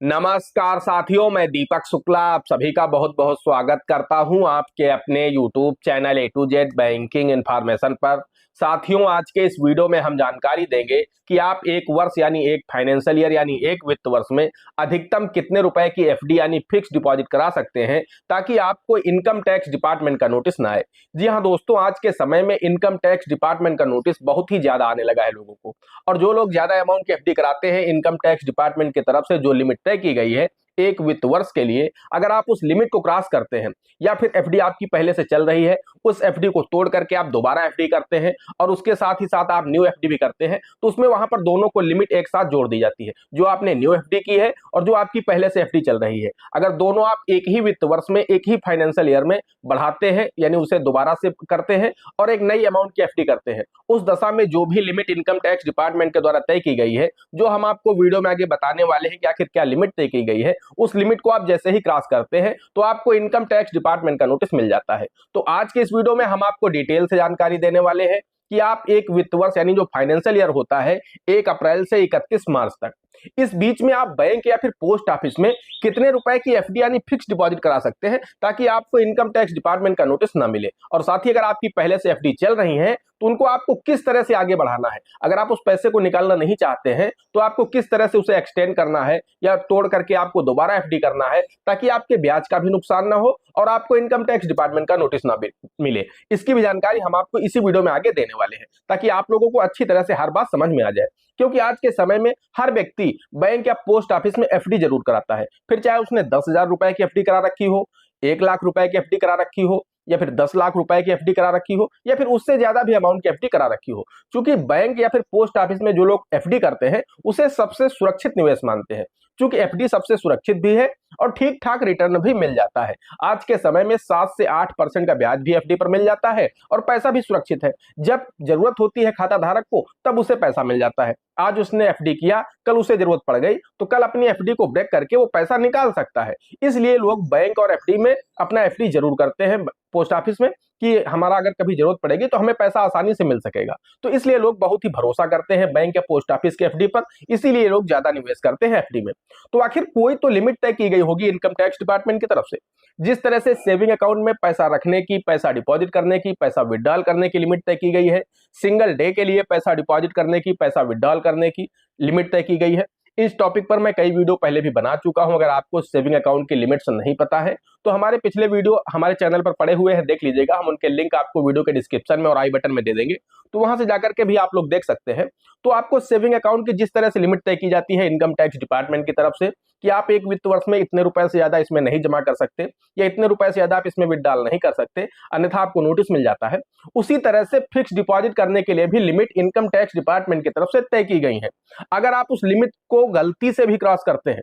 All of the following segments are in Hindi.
नमस्कार साथियों, मैं दीपक शुक्ला आप सभी का बहुत बहुत स्वागत करता हूं आपके अपने YouTube channel A to Z banking information पर। साथियों, आज के इस वीडियो में हम जानकारी देंगे कि आप एक वर्ष यानी एक फाइनेंशियल ईयर यानी एक वित्त वर्ष में अधिकतम कितने रुपए की एफडी यानी फिक्स डिपॉजिट करा सकते हैं ताकि आपको इनकम टैक्स डिपार्टमेंट का नोटिस ना आए। जी हाँ दोस्तों, आज के समय में इनकम टैक्स डिपार्टमेंट का नोटिस बहुत ही ज्यादा आने लगा है लोगों को, और जो लोग ज्यादा अमाउंट की एफडी कराते हैं इनकम टैक्स डिपार्टमेंट की तरफ से जो लिमिट तय की गई है एक वित्त वर्ष के लिए, अगर आप उस लिमिट को क्रॉस करते हैं या फिर एफडी आपकी पहले से चल रही है उस एफडी को तोड़ करके आप दोबारा एफडी करते हैं और उसके साथ ही साथ आप न्यू एफडी भी करते हैं, तो उसमें वहां पर दोनों को लिमिट एक साथ जोड़ दी जाती है। जो आपने न्यू एफडी की है और जो आपकी पहले से एफडी चल रही है, अगर दोनों आप एक ही वित्त वर्ष में एक ही फाइनेंशियल ईयर में बढ़ाते हैं यानी उसे दोबारा से करते हैं और एक नई अमाउंट की एफडी करते हैं, उस दशा में जो भी लिमिट इनकम टैक्स डिपार्टमेंट के द्वारा तय की गई है, जो हम आपको वीडियो में आगे बताने वाले हैं कि आखिर क्या लिमिट तय की गई है, उस लिमिट को आप जैसे ही क्रॉस करते हैं तो आपको इनकम टैक्स डिपार्टमेंट का नोटिस मिल जाता है। तो आज के इस वीडियो में हम आपको डिटेल से जानकारी देने वाले हैं कि आप एक वित्त वर्ष यानी जो फाइनेंशियल ईयर होता है 1 अप्रैल से 31 मार्च तक, इस बीच में आप बैंक या फिर पोस्ट ऑफिस में कितने रुपए की एफडी यानी फिक्स डिपॉजिट करा सकते हैं ताकि आपको इनकम टैक्स डिपार्टमेंट का नोटिस ना मिले। और साथ ही अगर आपकी पहले से एफडी चल रही है तो उनको आपको किस तरह से आगे बढ़ाना है, अगर आप उस पैसे को निकालना नहीं चाहते हैं तो आपको किस तरह से उसे एक्सटेंड करना है या तोड़ करके आपको दोबारा एफडी करना है ताकि आपके ब्याज का भी नुकसान ना हो और आपको इनकम टैक्स डिपार्टमेंट का नोटिस ना मिले। इसकी भी जानकारी हम आपको इसी वीडियो में आगे देने वाले हैं ताकि आप लोगों को अच्छी तरह से हर बात समझ में आ जाए, क्योंकि आज के समय में हर व्यक्ति बैंक या पोस्ट ऑफिस में एफडी जरूर कराता है, फिर चाहे उसने 10,000 रुपए की एफडी करा रखी हो, 1 लाख रुपए की एफडी करा रखी हो या फिर 10 लाख रुपए की एफडी करा रखी हो या फिर उससे ज्यादा भी अमाउंट की एफडी करा रखी हो। क्योंकि बैंक या फिर पोस्ट ऑफिस में जो लोग एफडी करते हैं उसे सबसे सुरक्षित निवेश मानते हैं, क्योंकि एफडी सबसे सुरक्षित भी है और ठीक ठाक रिटर्न भी मिल जाता है। आज के समय में 7 से 8% का ब्याज भी एफडी पर मिल जाता है और पैसा भी सुरक्षित है। जब जरूरत होती है खाता धारक को तब उसे पैसा मिल जाता है। आज उसने एफडी किया, कल उसे जरूरत पड़ गई तो कल अपनी एफडी को ब्रेक करके वो पैसा निकाल सकता है। इसलिए लोग बैंक और एफडी में अपना एफडी जरूर करते हैं, पोस्ट ऑफिस में, कि हमारा अगर कभी जरूरत पड़ेगी तो हमें पैसा आसानी से मिल सकेगा। तो इसलिए लोग बहुत ही भरोसा करते हैं बैंक या पोस्ट ऑफिस के एफडी पर, इसीलिए लोग ज्यादा निवेश करते हैं एफडी में। तो आखिर कोई तो लिमिट तय की गई होगी इनकम टैक्स डिपार्टमेंट की तरफ से। जिस तरह से सेविंग अकाउंट में पैसा रखने की, पैसा डिपॉजिट करने की, पैसा विड्रॉल करने की लिमिट तय की गई है, सिंगल डे के लिए पैसा डिपॉजिट करने की, पैसा विड्रॉल करने की लिमिट तय की गई है। इस टॉपिक पर मैं कई वीडियो पहले भी बना चुका हूं। अगर आपको सेविंग अकाउंट की लिमिट्स नहीं पता है तो हमारे पिछले वीडियो हमारे चैनल पर पड़े हुए हैं, देख लीजिएगा। हम उनके लिंक आपको वीडियो के डिस्क्रिप्शन में और आई बटन में दे देंगे, तो वहां से जाकर के भी आप लोग देख सकते हैं। तो आपको सेविंग अकाउंट की जिस तरह से लिमिट तय की जाती है इनकम टैक्स डिपार्टमेंट की तरफ से कि आप एक वित्त वर्ष में इतने रुपए से ज्यादा इसमें नहीं जमा कर सकते या इतने रुपए से ज्यादा आप इसमें विड्रॉल नहीं कर सकते, अन्यथा आपको नोटिस मिल जाता है। उसी तरह से फिक्स डिपॉजिट करने के लिए भी लिमिट इनकम टैक्स डिपार्टमेंट की तरफ से तय की गई है। अगर आप उस लिमिट को गलती से भी क्रॉस करते हैं,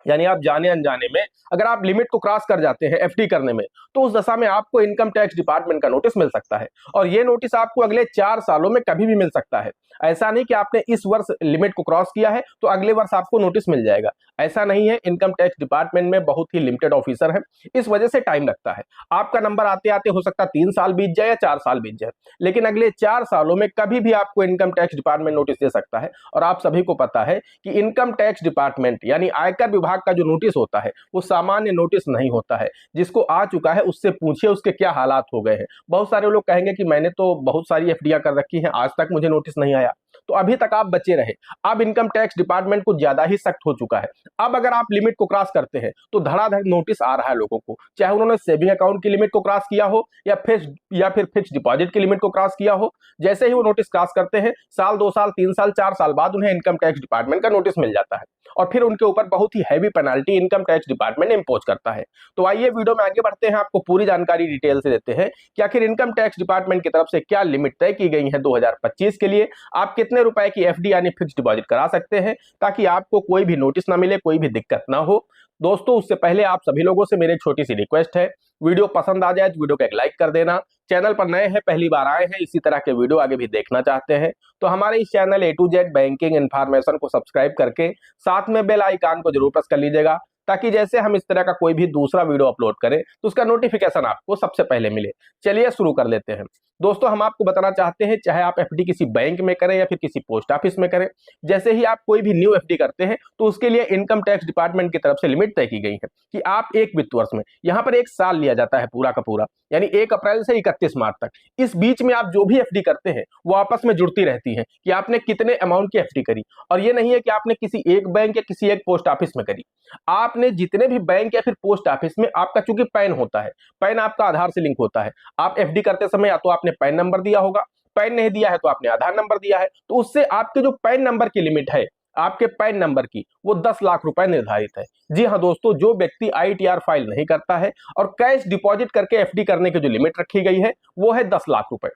यानी आप जाने अनजाने में अगर आप लिमिट को क्रॉस कर जाते हैं एफडी करने में, तो उस दशा में आपको इनकम टैक्स डिपार्टमेंट का नोटिस मिल सकता है और ये नोटिस आपको अगले 4 सालों में कभी भी मिल सकता है। ऐसा नहीं कि आपने इस वर्ष लिमिट को क्रॉस किया है तो अगले वर्ष आपको नोटिस मिल जाएगा, ऐसा नहीं है। इनकम टैक्स डिपार्टमेंट में बहुत ही लिमिटेड ऑफिसर है, इस वजह से टाइम लगता है। आपका नंबर आते आते हो सकता है 3 साल बीत जाए या 4 साल बीत जाए, लेकिन अगले 4 सालों में कभी भी आपको इनकम टैक्स डिपार्टमेंट नोटिस दे सकता है। और आप सभी को पता है कि इनकम टैक्स डिपार्टमेंट यानी आयकर विभाग का जो नोटिस होता है वो सामान्य नोटिस नहीं होता है। जिसको आ चुका है उससे पूछिए उसके क्या हालात हो गए हैं। बहुत सारे लोग कहेंगे कि मैंने तो बहुत सारी एफडीआर कर रखी हैं, आज तक मुझे नोटिस नहीं आया, तो अभी तक आप बचे रहे। अब इनकम टैक्स डिपार्टमेंट को ज्यादा ही सख्त हो चुका है। अब अगर आप लिमिट को क्रॉस करते हैं तो धड़ाधड़ नोटिस आ रहा है लोगों को, चाहे उन्होंने सेविंग अकाउंट की लिमिट को क्रॉस किया हो या फिर फिक्स डिपॉजिट की लिमिट को क्रॉस किया हो। जैसे ही वो नोटिस क्रॉस करते हैं, साल 2 साल 3 साल 4 साल बाद उन्हें इनकम टैक्स डिपार्टमेंट का नोटिस मिल जाता है और फिर उनके ऊपर बहुत ही heavy penalty income tax department impose करता है। तो आइए वीडियो में आगे बढ़ते हैं, आपको पूरी जानकारी डिटेल से देते हैं कि आखिर इनकम टैक्स डिपार्टमेंट की तरफ से क्या लिमिट तय की गई है 2025 के लिए। आप कितने रुपए की एफडी यानी फिक्स डिपॉजिट करा सकते हैं ताकि आपको कोई भी नोटिस ना मिले, कोई भी दिक्कत ना हो। दोस्तों, उससे पहले आप सभी लोगों से मेरी एक छोटी सी रिक्वेस्ट है, वीडियो पसंद आ जाए तो वीडियो को एक लाइक कर देना। चैनल पर नए हैं, पहली बार आए हैं, इसी तरह के वीडियो आगे भी देखना चाहते हैं तो हमारे इस channel A to Z banking information को सब्सक्राइब करके साथ में बेल आइकन को जरूर प्रेस कर लीजिएगा, ताकि जैसे हम इस तरह का कोई भी दूसरा वीडियो अपलोड करें तो उसका नोटिफिकेशन आपको सबसे पहले मिले। चलिए शुरू कर लेते हैं। दोस्तों हम आपको बताना चाहते हैं, चाहे आप एफडी किसी बैंक में करें या फिर किसी पोस्ट ऑफिस में करें, जैसे ही आप कोई भी न्यू एफडी करते हैं तो उसके लिए इनकम टैक्स डिपार्टमेंट की तरफ से लिमिट तय की गई है कि आप एक वित्त वर्ष में, यहाँ पर एक साल लिया जाता है पूरा का पूरा, यानी 1 अप्रैल से 31 मार्च तक, इस बीच में आप जो भी एफडी करते हैं वो आपस में जुड़ती रहती है कि आपने कितने अमाउंट की एफडी करी। और ये नहीं है कि आपने किसी एक बैंक या किसी एक पोस्ट ऑफिस में करी, आपने जितने भी बैंक या फिर पोस्ट ऑफिस में, आपका चूंकि पैन होता है, पैन आपका आधार से लिंक होता है, आप एफडी करते समय या तो आपने पैन नंबर दिया होगा, पैन नहीं दिया है तो आपने आधार नंबर दिया है, तो उससे आपके जो पैन नंबर की लिमिट है, आपके पैन नंबर की, वो 10 लाख रुपए निर्धारित है। जी हाँ दोस्तों, जो व्यक्ति आईटीआर फाइल नहीं करता है और कैश डिपॉजिट करके एफडी करने की जो लिमिट रखी गई है वो है 10 लाख रुपए।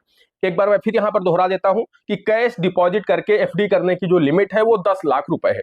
एक बार मैं फिर यहां पर दोहरा देता हूं कि कैश डिपॉजिट करके एफडी करने की जो लिमिट है वो 10 लाख रुपए है।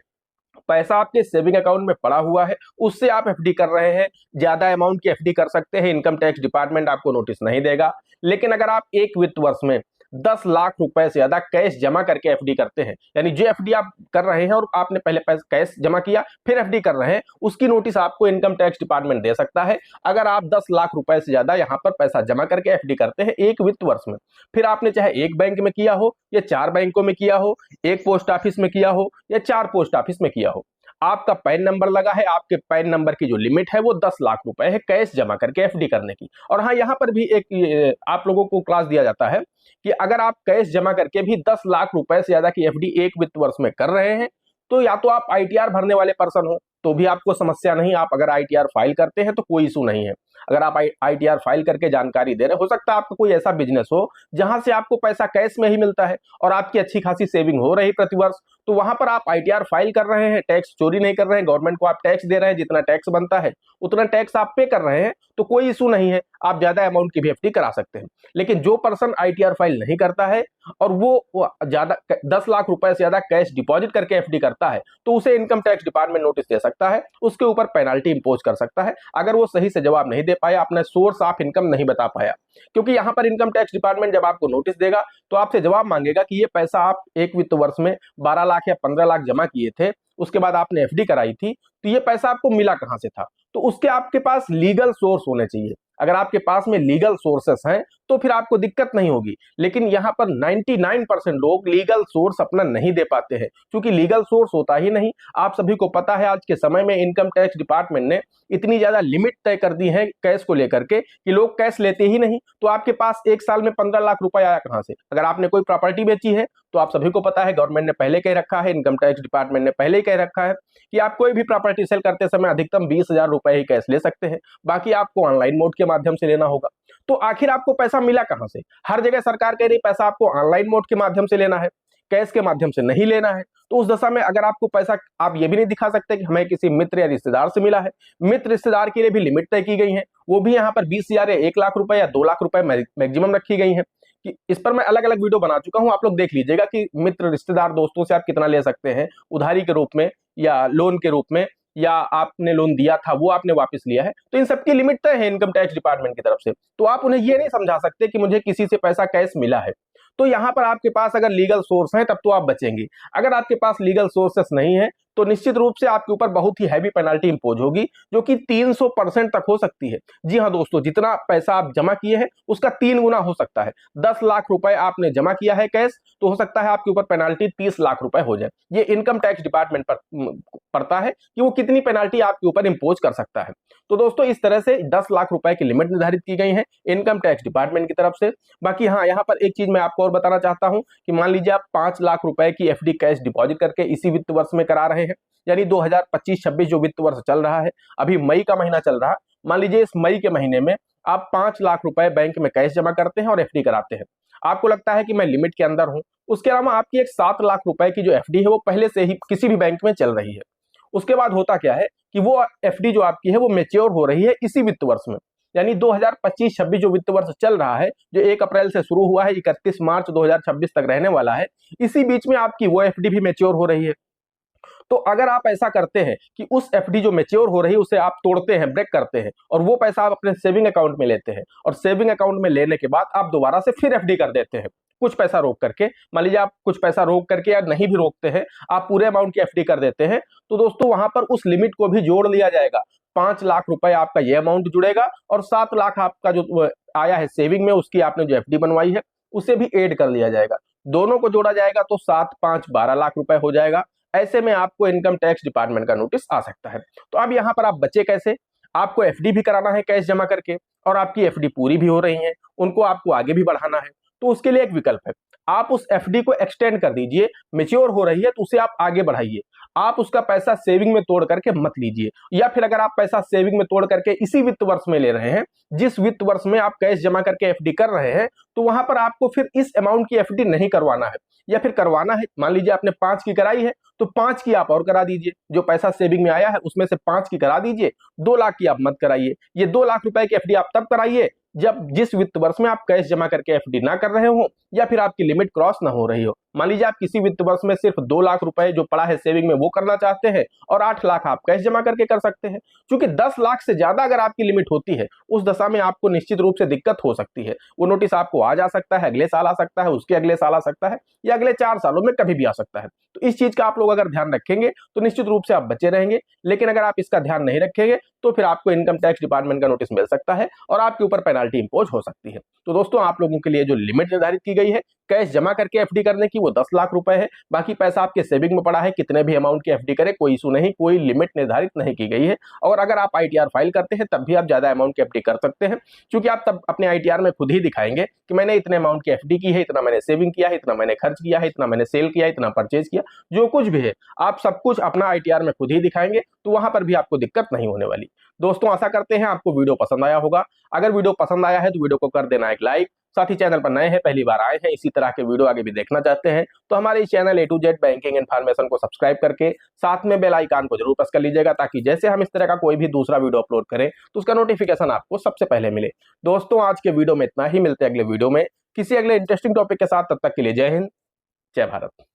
पैसा आपके सेविंग अकाउंट में पड़ा हुआ है, उससे आप एफडी कर रहे हैं, ज्यादा अमाउंट की एफडी कर सकते हैं, इनकम टैक्स डिपार्टमेंट आपको नोटिस नहीं देगा। लेकिन अगर आप एक वित्त वर्ष में 10 लाख रुपए से ज्यादा कैश जमा करके एफडी करते हैं, यानी जो एफडी आप कर रहे हैं और आपने पहले कैश जमा किया फिर एफडी कर रहे हैं, उसकी नोटिस आपको इनकम टैक्स डिपार्टमेंट दे सकता है। अगर आप 10 लाख रुपए से ज्यादा यहां पर पैसा जमा करके एफडी करते हैं एक वित्त वर्ष में, फिर आपने चाहे एक बैंक में किया हो या 4 बैंकों में किया हो, एक पोस्ट ऑफिस में किया हो या 4 पोस्ट ऑफिस में किया हो, आपका पैन नंबर लगा है, आपके पैन नंबर की जो लिमिट है वो 10 लाख रुपए है कैश जमा करके एफडी करने की। और हाँ, यहाँ पर भी एक आप लोगों को क्लास दिया जाता है कि अगर आप कैश जमा करके भी 10 लाख रुपए से ज्यादा की एफडी एक वित्त वर्ष में कर रहे हैं, तो या तो आप आईटीआर भरने वाले पर्सन हो तो भी आपको समस्या नहीं, आप अगर आईटीआर फाइल करते हैं तो कोई इशू नहीं है। अगर आप आईटीआर फाइल करके जानकारी दे रहे, हो सकता है आपका कोई ऐसा बिजनेस हो जहां से आपको पैसा कैश में ही मिलता है और आपकी अच्छी खासी सेविंग हो रही प्रतिवर्ष, तो वहां पर आप आईटीआर फाइल कर रहे हैं, टैक्स चोरी नहीं कर रहे हैं, गवर्नमेंट को आप टैक्स दे रहे हैं, जितना टैक्स बनता है उतना टैक्स आप पे कर रहे हैं, तो कोई इशू नहीं है, आप ज्यादा अमाउंट की भी एफडी करा सकते हैं। लेकिन जो पर्सन आईटीआर फाइल नहीं करता है और वो ज्यादा 10 लाख रुपए से ज्यादा कैश डिपॉजिट करके एफडी करता है, तो उसे इनकम टैक्स डिपार्टमेंट नोटिस दे सकता है, उसके ऊपर पेनाल्टी इंपोज कर सकता है अगर वो सही से जवाब नहीं दे पाया, अपना सोर्स ऑफ इनकम नहीं बता पाया। क्योंकि यहां पर इनकम टैक्स डिपार्टमेंट जब आपको नोटिस देगा तो आपसे जवाब मांगेगा कि ये पैसा आप एक वित्त वर्ष में 12 लाख या 15 लाख जमा किए थे, उसके बाद आपने एफडी कराई थी, तो ये पैसा आपको मिला कहां से था, तो उसके आपके पास लीगल सोर्स होने चाहिए। अगर आपके पास में लीगल सोर्सेस हैं तो फिर आपको दिक्कत नहीं होगी। लेकिन यहां पर 99% लोग लीगल सोर्स अपना नहीं दे पाते हैं, क्योंकि लीगल सोर्स होता ही नहीं। आप सभी को पता है आज के समय में इनकम टैक्स डिपार्टमेंट ने इतनी ज्यादा लिमिट तय कर दी है कैश को लेकर के कि लोग कैश लेते ही नहीं। तो आपके पास एक साल में 15 लाख रुपए आया कहां से? अगर आपने कोई प्रॉपर्टी बेची है तो आप सभी को पता है, गवर्नमेंट ने पहले कह रखा है, इनकम टैक्स डिपार्टमेंट ने पहले ही कह रखा है कि आप कोई भी प्रॉपर्टी सेल करते समय अधिकतम 20,000 रुपए ही कैश ले सकते हैं, बाकी आपको ऑनलाइन मोड के माध्यम से लेना होगा। तो आखिर आपको पैसा मिला कहां से? हर जगह सरकार कह रही पैसा आपको ऑनलाइन मोड के माध्यम से लेना है, कैश के माध्यम से नहीं लेना है। तो उस दशा में अगर आपको पैसा, आप ये भी नहीं दिखा सकते कि हमें किसी मित्र या रिश्तेदार से मिला है, मित्र रिश्तेदार के लिए भी लिमिट तय की गई है, वो भी यहाँ पर 20,000 या 1 लाख रुपए या 2 लाख रुपए मैक्सिमम रखी गई है। कि इस पर मैं अलग अलग वीडियो बना चुका हूं, आप लोग देख लीजिएगा कि मित्र रिश्तेदार दोस्तों से आप कितना ले सकते हैं, उधारी के रूप में या लोन के रूप में, या आपने लोन दिया था वो आपने वापस लिया है, तो इन सबकी लिमिट तय है इनकम टैक्स डिपार्टमेंट की तरफ से। तो आप उन्हें ये नहीं समझा सकते कि मुझे किसी से पैसा कैश मिला है। तो यहां पर आपके पास अगर लीगल सोर्स है तब तो आप बचेंगे। अगर आपके पास लीगल सोर्सेस नहीं है तो निश्चित रूप से आपके ऊपर बहुत ही हैवी पेनल्टी इंपोज होगी, जो कि 300% तक हो सकती है। जी हाँ दोस्तों, जितना पैसा आप जमा किए हैं उसका 3 गुना हो सकता है। 10 लाख रुपए आपने जमा किया है कैश, तो हो सकता है आपके ऊपर पेनल्टी 30 लाख रुपए हो जाए। ये इनकम टैक्स डिपार्टमेंट पर पड़ता है कि वो कितनी पेनल्टी आपके ऊपर इंपोज कर सकता है। तो दोस्तों इस तरह से 10 लाख रुपए की लिमिट निर्धारित की गई है इनकम टैक्स डिपार्टमेंट की तरफ से। बाकी हाँ, यहाँ पर एक चीज मैं आपको और बताना चाहता हूं कि मान लीजिए आप 5 लाख रुपए की एफडी कैश डिपॉजिट करके इसी वित्त वर्ष में करा रहे हैं, यानी 2025-26 जो वित्त वर्ष चल रहा है, अभी मई का महीना चल रहा है, मान लीजिए इस मई के महीने में आप 5 लाख रुपए बैंक में कैश जमा करते हैं और एफडी कराते हैं। आपको लगता है कि मैं लिमिट के अंदर हूं, उसके अलावा आपकी एक 7 लाख रुपए की जो एफडी है वो पहले से ही किसी भी बैंक में चल रही है। उसके बाद होता क्या है कि वो एफडी जो आपकी है वो मैच्योर हो रही है इसी वित्त वर्ष में, यानी 2025-26 जो वित्त वर्ष चल रहा है, जो 1 अप्रैल से शुरू हुआ है 31 मार्च 2026 तक रहने वाला है, इसी बीच में आपकी वो एफडी भी मैच्योर हो रही है। तो अगर आप ऐसा करते हैं कि उस एफडी जो मैच्योर हो रही है उसे आप तोड़ते हैं, ब्रेक करते हैं, और वो पैसा आप अपने सेविंग अकाउंट में लेते हैं, और सेविंग अकाउंट में लेने के बाद आप दोबारा से फिर एफडी कर देते हैं कुछ पैसा रोक करके, मान लीजिए आप कुछ पैसा रोक करके या नहीं भी रोकते हैं, आप पूरे अमाउंट की एफडी कर देते हैं, तो दोस्तों वहां पर उस लिमिट को भी जोड़ लिया जाएगा। 5 लाख रुपए आपका ये अमाउंट जुड़ेगा और 7 लाख आपका जो आया है सेविंग में, उसकी आपने जो एफडी बनवाई है उसे भी ऐड कर लिया जाएगा। दोनों को जोड़ा जाएगा तो 7, 5, 12 लाख रुपए हो जाएगा। ऐसे में आपको इनकम टैक्स डिपार्टमेंट का नोटिस आ सकता है। तो अब यहाँ पर आप बचे कैसे? आपको एफडी भी कराना है कैश जमा करके, और आपकी एफडी पूरी भी हो रही है, उनको आपको आगे भी बढ़ाना है। तो उसके लिए एक विकल्प है, आप उस एफडी को एक्सटेंड कर दीजिए। मैच्योर हो रही है तो उसे आप आगे बढ़ाइए। आप उसका पैसा सेविंग में तोड़ करके मत लीजिए, या फिर अगर आप पैसा सेविंग में तोड़ करके इसी वित्त वर्ष में ले रहे हैं, जिस वित्त वर्ष में आप कैश जमा करके एफडी कर रहे हैं, तो वहां पर आपको फिर इस अमाउंट की एफडी नहीं करवाना है। या फिर करवाना है, मान लीजिए आपने 5 की कराई है तो 5 की आप और करा दीजिए। जो पैसा सेविंग में आया है उसमें से 5 की करा दीजिए, 2 लाख की आप मत कराइए। ये 2 लाख रुपए की एफडी आप तब कराइए जब जिस वित्त वर्ष में आप कैश जमा करके एफडी ना कर रहे हो, या फिर आपकी लिमिट क्रॉस ना हो रही हो। मान लीजिए आप किसी वित्त वर्ष में सिर्फ 2 लाख रुपए जो पड़ा है सेविंग में वो करना चाहते हैं, और 8 लाख आप कैश जमा करके कर सकते हैं। क्योंकि 10 लाख से ज्यादा अगर आपकी लिमिट होती है, उस दशा में आपको निश्चित रूप से दिक्कत हो सकती है। वो नोटिस आपको आ जा सकता है, अगले साल आ सकता है, उसके अगले साल आ सकता है, या अगले 4 सालों में कभी भी आ सकता है। तो इस चीज का आप लोग अगर ध्यान रखेंगे तो निश्चित रूप से आप बचे रहेंगे। लेकिन अगर आप इसका ध्यान नहीं रखेंगे तो फिर आपको इनकम टैक्स डिपार्टमेंट का नोटिस मिल सकता है और आपके ऊपर पेनाल्टी इंपोज हो सकती है। तो दोस्तों, आप लोगों के लिए जो लिमिट निर्धारित की गई है कैश जमा करके एफडी करने की, वो 10 लाख रुपए है। बाकी पैसा आपके सेविंग में पड़ा है, कितने भी अमाउंट की एफडी करें, कोई इशू नहीं, कोई लिमिट निर्धारित नहीं की गई है। और अगर आप आईटीआर फाइल करते हैं तब भी आप ज्यादा अमाउंट की एफडी कर सकते हैं, क्योंकि आप तब अपने आईटीआर में खुद ही दिखाएंगे कि मैंने इतने अमाउंट की एफडी की है, इतना मैंने सेविंग किया है, इतना मैंने खर्च किया है, इतना मैंने सेल किया, इतना परचेज किया, जो कुछ भी है आप सब कुछ अपना आईटीआर में खुद ही दिखाएंगे। तो वहां पर भी आपको दिक्कत नहीं होने वाली। दोस्तों, आशा करते हैं आपको वीडियो पसंद आया होगा। अगर वीडियो पसंद आया है तो वीडियो को कर देना एक लाइक। साथ ही चैनल पर नए हैं, पहली बार आए हैं, इसी तरह के वीडियो आगे भी देखना चाहते हैं, तो हमारे इस channel A to Z banking information को सब्सक्राइब करके साथ में बेल आइकन को जरूर प्रेस कर लीजिएगा, ताकि जैसे हम इस तरह का कोई भी दूसरा वीडियो अपलोड करें तो उसका नोटिफिकेशन आपको सबसे पहले मिले। दोस्तों, आज के वीडियो में इतना ही, मिलते हैं अगले वीडियो में किसी अगले इंटरेस्टिंग टॉपिक के साथ। तब तक के लिए जय हिंद, जय भारत।